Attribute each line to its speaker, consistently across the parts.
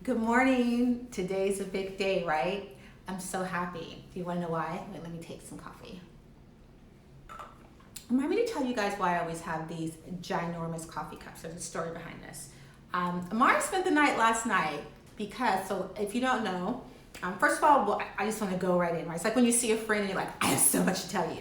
Speaker 1: Good morning. Today's a big day, right? I'm so happy. Do you want to know why? Wait, let me take some coffee. Remind me to tell you guys why I always have these ginormous coffee cups. There's a story behind this. Amari spent the night last night because, so if you don't know, first of all, well, I just want to go right in, right? It's like when you see a friend and you're like, I have so much to tell you.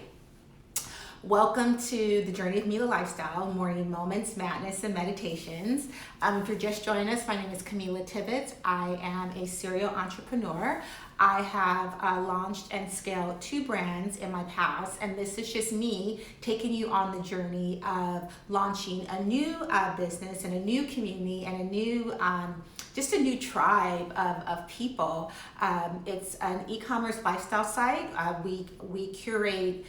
Speaker 1: Welcome to the Journey of Mela Lifestyle, morning moments, madness, and meditations. If you're just joining us, my name is Camila Tibbetts. I am a serial entrepreneur. I have launched and scaled 2 brands in my past, and this is just me taking you on the journey of launching a new business and a new community and a new just a new tribe of people. It's an e-commerce lifestyle site. We curate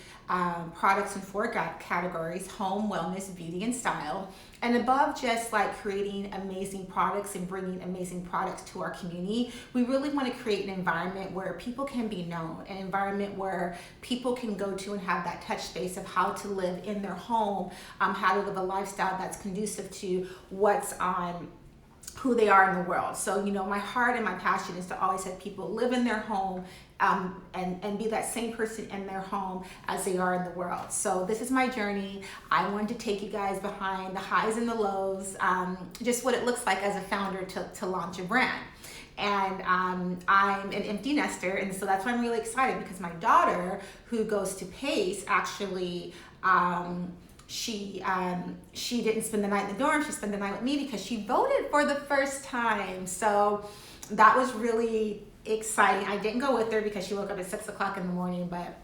Speaker 1: products in 4 categories: home, wellness, beauty, and style. And above just like creating amazing products and bringing amazing products to our community, we really want to create an environment where people can be known, an environment where people can go to and have that touch space of how to live in their home, how to live a lifestyle that's conducive to what's on who they are in the world. So, my heart and my passion is to always have people live in their home and be that same person in their home as they are in the world. So this is my journey. I wanted to take you guys behind the highs and the lows, just what it looks like as a founder to launch a brand. And I'm an empty nester, and so that's why I'm really excited, because my daughter, who goes to Pace, actually she didn't spend the night in the dorm. She spent the night with me because she voted for the first time. So that was really exciting. I didn't go with her because she woke up at 6 o'clock in the morning, but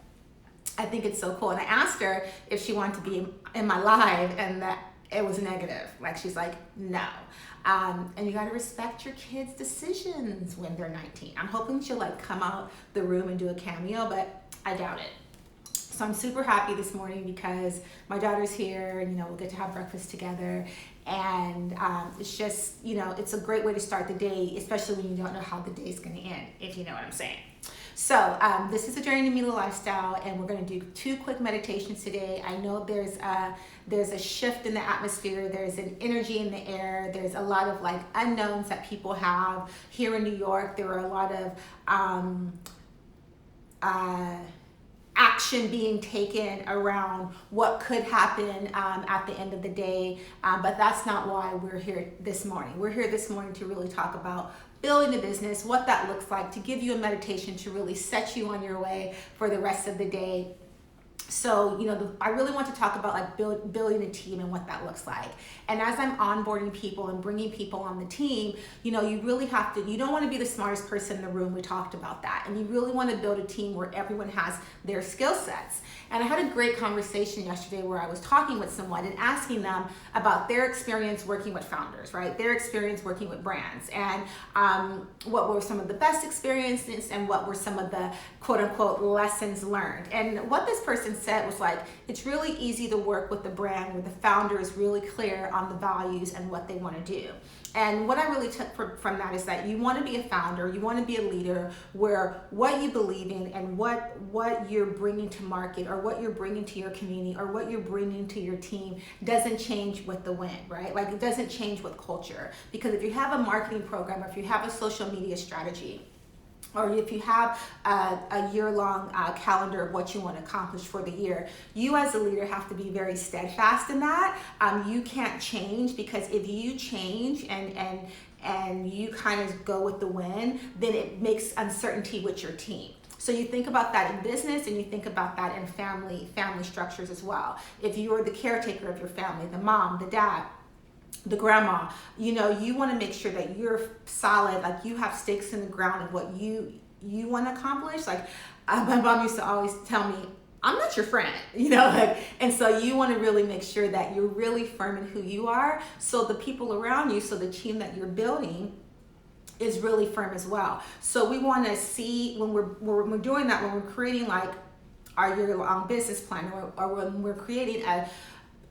Speaker 1: I think it's so cool. And I asked her if she wanted to be in my live, and that it was negative. Like, she's like, no. And you got to respect your kids' decisions when they're 19. I'm hoping she'll come out the room and do a cameo, but I doubt it. So I'm super happy this morning because my daughter's here, and we'll get to have breakfast together. And it's just, it's a great way to start the day, especially when you don't know how the day's going to end, if you know what I'm saying. So this is a Journey of Mela Lifestyle, and we're going to do 2 quick meditations today. I know there's a shift in the atmosphere. There's an energy in the air. There's a lot of unknowns that people have here in New York. There are a lot of action being taken around what could happen at the end of the day, but that's not why we're here this morning. We're here this morning to really talk about building a business, what that looks like, to give you a meditation to really set you on your way for the rest of the day. So, I really want to talk about building a team and what that looks like. And as I'm onboarding people and bringing people on the team, you really have to, you don't want to be the smartest person in the room. We talked about that. And you really want to build a team where everyone has their skill sets. And I had a great conversation yesterday where I was talking with someone and asking them about their experience working with founders, right? Their experience working with brands, and what were some of the best experiences and what were some of the quote unquote lessons learned. And what this person said was it's really easy to work with the brand where the founder is really clear on the values and what they want to do. And what I really took from that is that you want to be a founder, you want to be a leader where what you believe in and what you're bringing to market, or what you're bringing to your community, or what you're bringing to your team doesn't change with the wind, right? It doesn't change with culture. Because if you have a marketing program, or if you have a social media strategy, or if you have a year-long calendar of what you want to accomplish for the year, you as a leader have to be very steadfast in that. You can't change, because if you change and you kind of go with the wind, then it makes uncertainty with your team. So you think about that in business, and you think about that in family structures as well. If you are the caretaker of your family, the mom, the dad, the grandma, you want to make sure that you're solid, you have stakes in the ground of what you want to accomplish. My mom used to always tell me, I'm not your friend, and so you want to really make sure that you're really firm in who you are, so the people around you, so the team that you're building is really firm as well. So we want to see when we're doing that, when we're creating our year-long business plan, or when we're creating a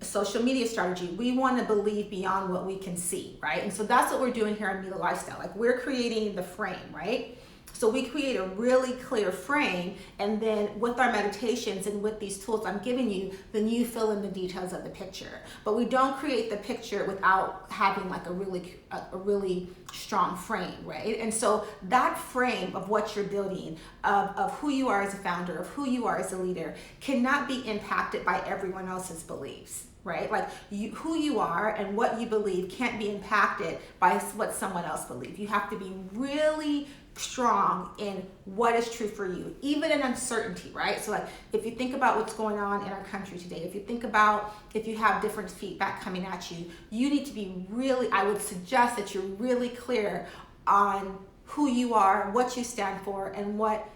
Speaker 1: social media strategy, we want to believe beyond what we can see, right? And so that's what we're doing here on Mela Lifestyle. We're creating the frame, right? So we create a really clear frame, and then with our meditations and with these tools I'm giving you, then you fill in the details of the picture. But we don't create the picture without having like a really strong frame, right? And so that frame of what you're building, of who you are as a founder, of who you are as a leader, cannot be impacted by everyone else's beliefs. Right? Like who you are and what you believe can't be impacted by what someone else believes. You have to be really strong in what is true for you, even in uncertainty, right? So like if you think about what's going on in our country today, if you think about if you have different feedback coming at you, you need to be really, I would suggest that you're really clear on who you are, what you stand for, and what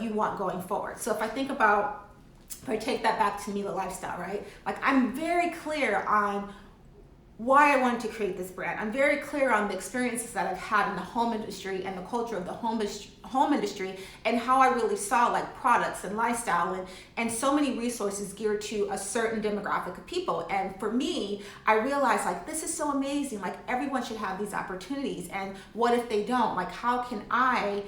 Speaker 1: you want going forward. So if I take that back to Mela Lifestyle, right? Like I'm very clear on why I wanted to create this brand. I'm very clear on the experiences that I've had in the home industry and the culture of the home industry, and how I really saw like products and lifestyle and so many resources geared to a certain demographic of people. And for me, I realized like this is so amazing. Like everyone should have these opportunities. And what if they don't? Like how can I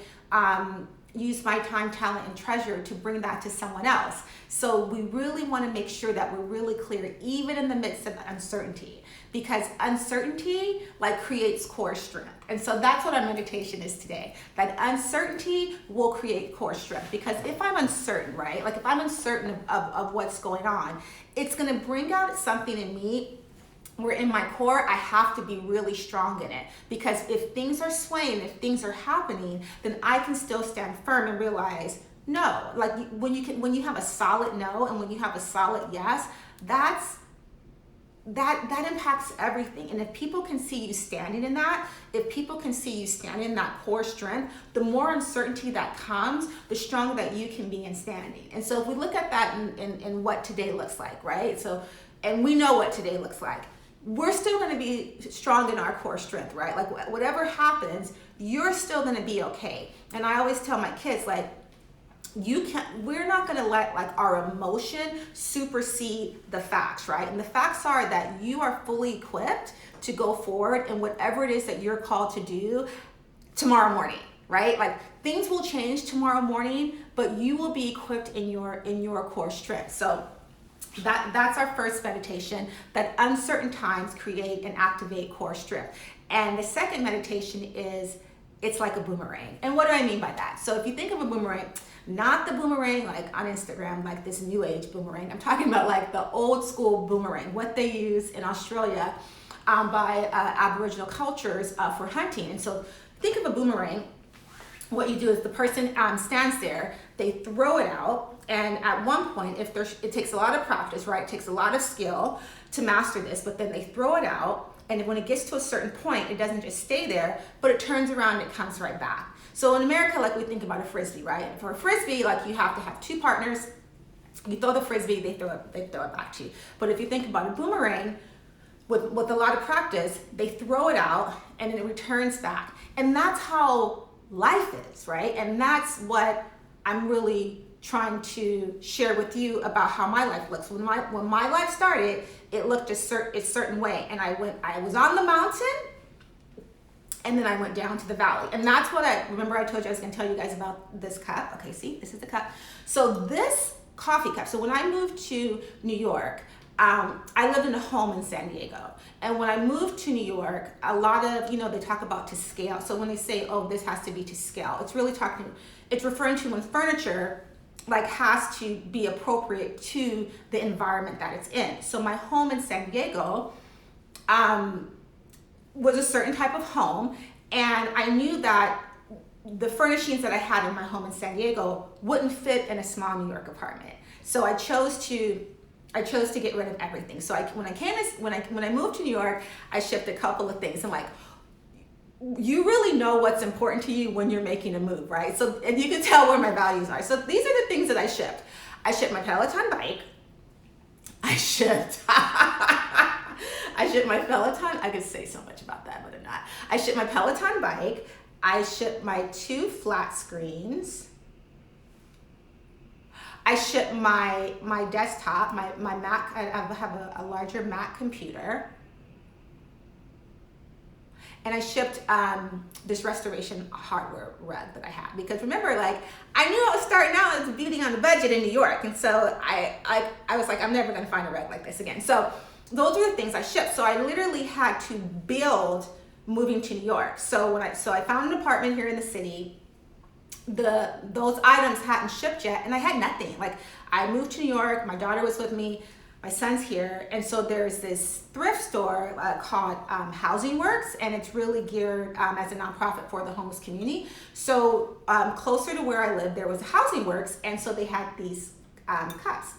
Speaker 1: use my time, talent, and treasure to bring that to someone else? So we really want to make sure that we're really clear, even in the midst of uncertainty, because uncertainty like creates core strength. And so that's what our meditation is today, that uncertainty will create core strength. Because if I'm uncertain, right? Like if I'm uncertain of what's going on, it's going to bring out something in me where in my core, I have to be really strong in it. Because if things are swaying, if things are happening, then I can still stand firm and realize, no. Like when you have a solid no and when you have a solid yes, that impacts everything. And if people can see you standing in that, if people can see you standing in that core strength, the more uncertainty that comes, the stronger that you can be in standing. And so if we look at that in what today looks like, right? So, and we know what today looks like. We're still going to be strong in our core strength, right? Like whatever happens, you're still going to be okay. And I always tell my kids, like, we're not going to let like our emotion supersede the facts, right? And the facts are that you are fully equipped to go forward in whatever it is that you're called to do tomorrow morning, right? Like things will change tomorrow morning, but you will be equipped in your core strength. So that's our first meditation, that uncertain times create and activate core strength. And the second meditation is, it's like a boomerang. And what do I mean by that? So if you think of a boomerang, not the boomerang like on Instagram, like this new age boomerang. I'm talking about like the old school boomerang, what they use in Australia by Aboriginal cultures for hunting. And so think of a boomerang. What you do is the person stands there, they throw it out, and at one point, it takes a lot of practice, right? It takes a lot of skill to master this, but then they throw it out, and when it gets to a certain point, it doesn't just stay there, but it turns around and it comes right back. So in America, like we think about a frisbee, right? For a frisbee, like you have to have two partners. You throw the frisbee, they throw it back to you. But if you think about a boomerang, with a lot of practice, they throw it out and it returns back. And that's how life is, right? And that's what I'm really trying to share with you about how my life looks. When my life started, it looked a certain way, and I was on the mountain, and then I went down to the valley. And that's what I told you I was going to tell you guys about this cup. Okay, see, this is the cup. So this coffee cup. So when I moved to New York, I lived in a home in San Diego. And when I moved to New York, a lot of, they talk about to scale. So when they say, oh, this has to be to scale, it's referring to when furniture like has to be appropriate to the environment that it's in. So my home in San Diego was a certain type of home, and I knew that the furnishings that I had in my home in San Diego wouldn't fit in a small New York apartment. So I chose to get rid of everything. So when I moved to New York, I shipped a couple of things. I'm like, you really know what's important to you when you're making a move, right? So, and you can tell where my values are. So these are the things that I shipped. I shipped my Peloton bike. I shipped my Peloton. I could say so much about that, but I'm not. I shipped my Peloton bike. I shipped my 2 flat screens. I shipped my desktop, my Mac. I have a larger Mac computer. and I shipped this restoration hardware rug that I had, because remember, like, I knew I was starting out as a beauty on a budget in New York, and so I was like, I'm never gonna find a rug like this again. So those are the things I shipped. So I literally had to build moving to New York. So I found an apartment here in the city. Those items hadn't shipped yet, and I had nothing. Like, I moved to New York, my daughter was with me, my son's here, and so there's this thrift store called Housing Works, and it's really geared as a nonprofit for the homeless community. So closer to where I live, there was a Housing Works, and so they had these cups,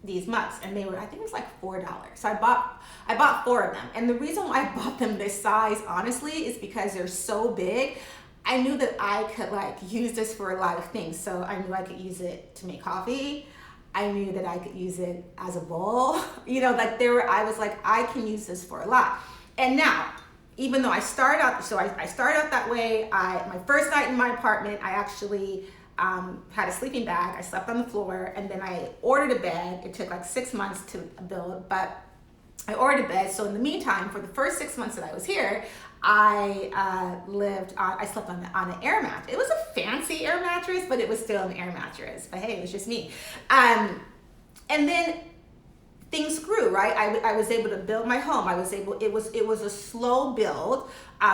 Speaker 1: these mugs, and they were, I think it was like $4. So I bought 4 of them, and the reason why I bought them this size, honestly, is because they're so big. I knew that I could like use this for a lot of things. So I knew I could use it to make coffee. I knew that I could use it as a bowl. You know, like I was like, I can use this for a lot. And now, even though I started out that way, my first night in my apartment, I actually had a sleeping bag. I slept on the floor, and then I ordered a bed. It took like 6 months to build, but I ordered a bed. So in the meantime, for the first 6 months that I was here, I slept on an air mattress. It was a fancy air mattress, but it was still an air mattress. But hey, it was just me. And then things grew, right? I was able to build my home. It was a slow build,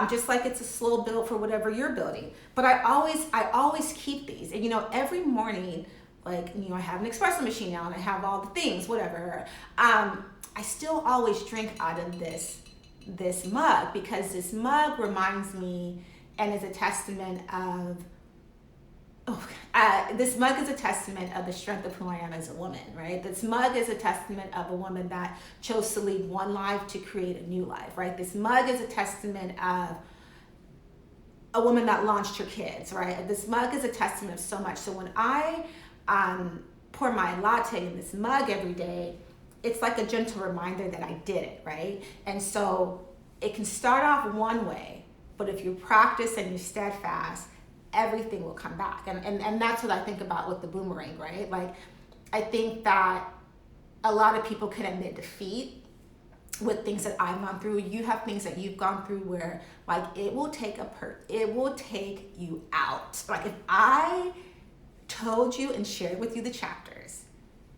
Speaker 1: just like it's a slow build for whatever you're building. But I always keep these. And you know, every morning, like, you know, I have an espresso machine now, and I have all the things, whatever. I still always drink out of this mug, because this mug reminds me and is a testament of this mug is a testament of the strength of who I am as a woman, right? This mug is a testament of a woman that chose to leave one life to create a new life, right? This mug is a testament of a woman that launched her kids, right? This mug is a testament of so much. So when I pour my latte in this mug every day, it's like a gentle reminder that I did it, right? And so it can start off one way, but if you practice and you're steadfast, everything will come back. And that's what I think about with the boomerang, right? Like, I think that a lot of people can admit defeat with things that I've gone through. You have things that you've gone through where, like, it will take you out. Like, if I told you and shared with you the chapters,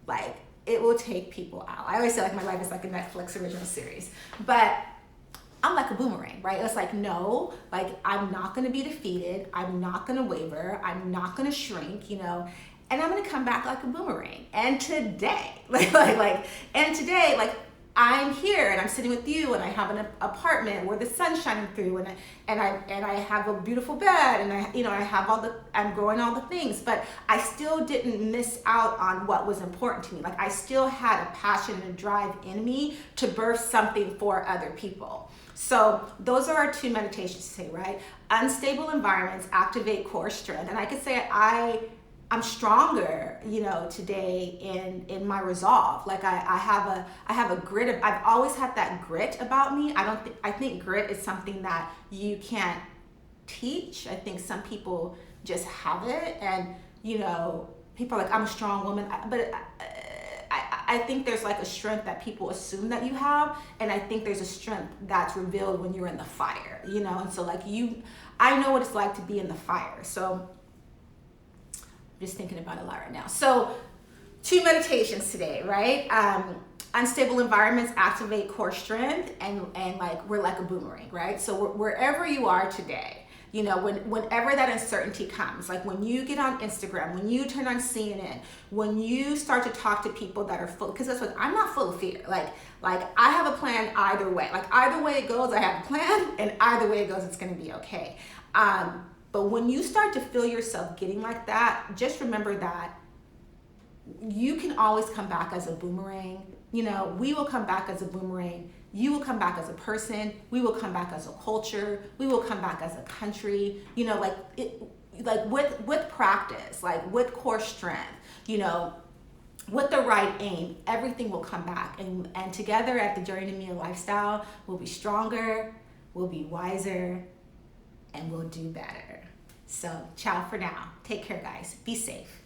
Speaker 1: like, it will take people out. I always say, like, my life is like a Netflix original series, but I'm like a boomerang, right? It's like, no, like, I'm not gonna be defeated. I'm not gonna waver. I'm not gonna shrink, you know, and I'm gonna come back like a boomerang. And today, I'm here and I'm sitting with you, and I have an apartment where the sun's shining through, and I have a beautiful bed, and I'm growing all the things, but I still didn't miss out on what was important to me. Like, I still had a passion and a drive in me to birth something for other people. So those are our 2 meditations today, right? Unstable environments activate core strength. And I could say I'm stronger, you know, today in my resolve. Like, I have a grit. I've always had that grit about me. I think grit is something that you can't teach. I think some people just have it, and, you know, people are like, I'm a strong woman, but I think there's like a strength that people assume that you have, and I think there's a strength that's revealed when you're in the fire, you know. And so, like, I know what it's like to be in the fire. So just thinking about it a lot right now. So 2 meditations today, right? Unstable environments activate core strength, and like, we're like a boomerang, right? So wherever you are today, you know, whenever that uncertainty comes, like when you get on Instagram, when you turn on CNN, when you start to talk to people that are full, because that's what, I'm not full of fear. Like I have a plan either way. Like, either way it goes, I have a plan, and either way it goes, it's gonna be okay. But when you start to feel yourself getting like that, just remember that you can always come back as a boomerang. You know, we will come back as a boomerang. You will come back as a person. We will come back as a culture. We will come back as a country. You know, with practice, like with core strength, you know, with the right aim, everything will come back. And together at the Journey of Mela Lifestyle, we'll be stronger, we'll be wiser, and we'll do better. So ciao for now. Take care, guys. Be safe.